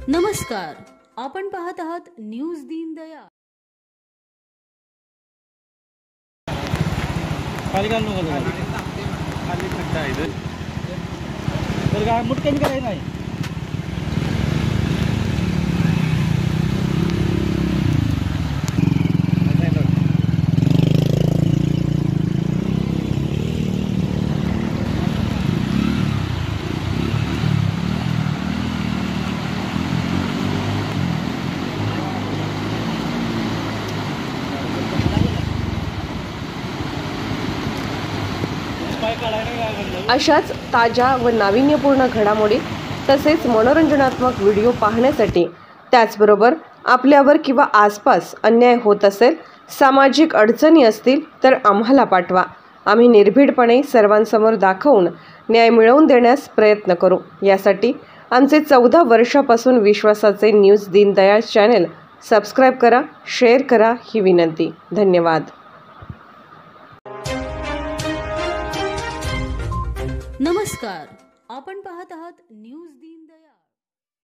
नमस्कार, आपण पाहत आहात न्यूज दीनदयाळ। अशाच ताज्या व नाविन्यपूर्ण घडामोडी तसेच मनोरंजनात्मक व्हिडिओ पाहण्यासाठी, त्याचबरोबर आपल्यावर किंवा आसपास अन्याय होत असेल, सामाजिक अडचणी असतील तर आम्हाला पाठवा। आम्ही निर्भीडपणे सर्वांसमोर दाखवून न्याय मिळवून देण्यास प्रयत्न करू। यासाठी आमचे 14 वर्षापासून विश्वासाचे न्यूज दीनदयाळ चॅनल सबस्क्राइब करा, शेअर करा ही विनंती। धन्यवाद। नमस्कार, आपण पाहत आहात न्यूज दीनदयाळ।